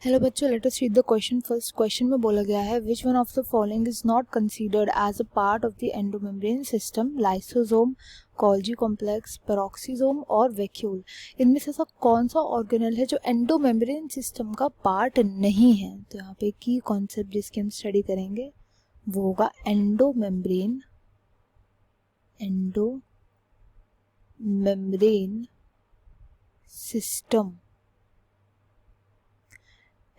Hello बच्चों, let us read the question first. Question में बोला गया है which one of the following is not considered as a part of the endomembrane system, lysosome, Golgi complex, peroxisome और vacuole. इनमें से ऐसा कौन सा ऑर्गेनल है जो एंडोमेम्ब्रेन सिस्टम का पार्ट नहीं है? तो यहाँ पे की कॉन्सेप्ट जिसकी हम स्टडी करेंगे वो होगा एंडोमेम्ब्रेन सिस्टम।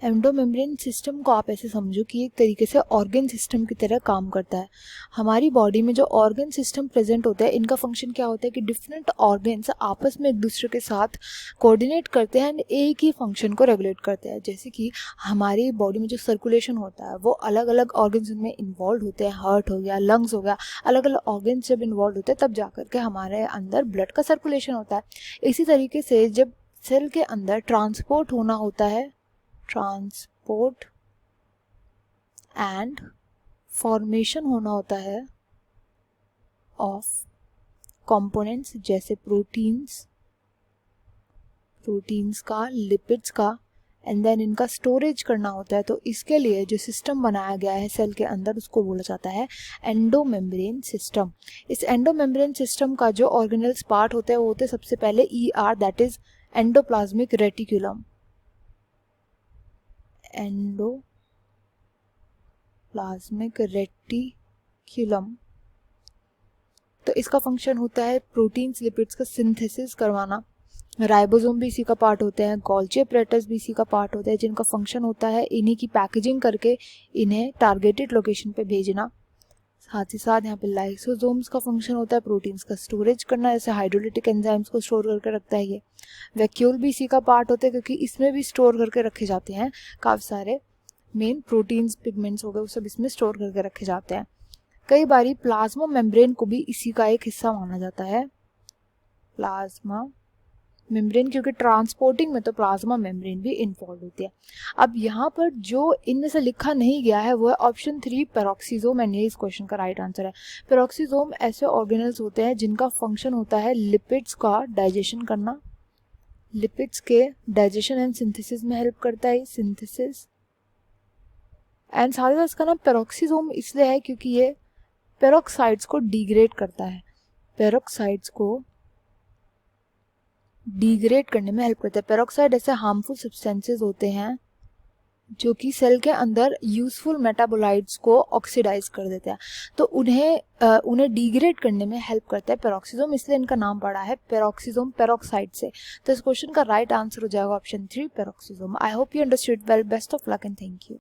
एंडोमेम्ब्रेन सिस्टम को आप ऐसे समझो कि एक तरीके से ऑर्गन सिस्टम की तरह काम करता है। हमारी बॉडी में जो ऑर्गन सिस्टम प्रेजेंट होता है, इनका फंक्शन क्या होता है कि डिफरेंट ऑर्गन्स आपस में एक दूसरे के साथ कोऑर्डिनेट करते हैं एंड एक ही फंक्शन को रेगुलेट करते हैं। जैसे कि हमारी बॉडी में जो सर्कुलेशन होता है वो अलग अलग ऑर्गन्स में इन्वॉल्व होते हैं। हार्ट हो गया, लंग्स हो गया, अलग अलग ऑर्गन्स जब इन्वॉल्व होते हैं तब जा करके हमारे अंदर ब्लड का सर्कुलेशन होता है। इसी तरीके से जब सेल के अंदर ट्रांसपोर्ट होना होता है, ट्रांसपोर्ट एंड फॉर्मेशन होना होता है ऑफ कंपोनेंट्स जैसे प्रोटीन्स का, लिपिड्स का, एंड देन इनका स्टोरेज करना होता है। तो इसके लिए जो सिस्टम बनाया गया है सेल के अंदर उसको बोला जाता है एंडोमेम्ब्रेन सिस्टम। इस एंडोमेम्ब्रेन सिस्टम का जो ऑर्गेनल्स पार्ट होते हैं वो होते हैं सबसे पहले ER, that is endoplasmic reticulum. Endoplasmic reticulum. तो इसका फंक्शन होता है प्रोटीन्स, लिपिड्स का सिंथेसिस करवाना। राइबोसोम भी इसी का पार्ट होते हैं, गोल्जी apparatus भी इसी का पार्ट होता है, जिनका फंक्शन होता है इन्हीं की पैकेजिंग करके इन्हें टारगेटेड लोकेशन पे भेजना। साथ ही साथ यहाँ पे लाइसोसोम्स का फंक्शन होता है प्रोटीन्स का स्टोरेज करना, जैसे हाइड्रोलिटिक एंजाइम्स को स्टोर करके रखता है ये। वैक्यूल भी इसी का पार्ट होता है क्योंकि इसमें भी स्टोर करके रखे जाते हैं काफ़ी सारे मेन प्रोटीन्स, पिगमेंट्स हो गए, वो सब इसमें स्टोर करके रखे जाते हैं। कई बारी प्लाज्मा मेम्ब्रेन को भी इसी का एक हिस्सा माना जाता है, प्लाज्मा मेम्ब्रेन, क्योंकि ट्रांसपोर्टिंग में तो प्लाज्मा मेम्ब्रेन भी इन्वॉल्व होती है। अब यहाँ पर जो इनमें से लिखा नहीं गया है वो है ऑप्शन 3 पेरोक्सीसोम, एंड ये इस क्वेश्चन का राइट आंसर है। पेरोक्सीसोम ऐसे ऑर्गेनल्स होते हैं जिनका फंक्शन होता है लिपिड्स का डाइजेशन करना, लिपिड्स के डाइजेशन एंड सिंथेसिस में हेल्प करता है, सिंथेसिस। एंड साथ ही साथ इसका नाम पेरोक्सीसोम इसलिए है क्योंकि ये पेरोक्साइड्स को डिग्रेड करता है, पेरोक्साइड्स को डिग्रेड करने में हेल्प करता है। पेरोक्साइड ऐसे हार्मफुल सब्सटेंसेस होते हैं जो कि सेल के अंदर यूजफुल मेटाबोलाइट्स को ऑक्सीडाइज कर देते हैं, तो उन्हें डिग्रेड करने में हेल्प करता है पेरोक्सीसोम, इसलिए इनका नाम पड़ा है पेरोक्सीसोम पेरोक्साइड से। तो इस क्वेश्चन का राइट आंसर हो जाएगा option 3 peroxisome. I hope you understood well. Best of luck and thank you.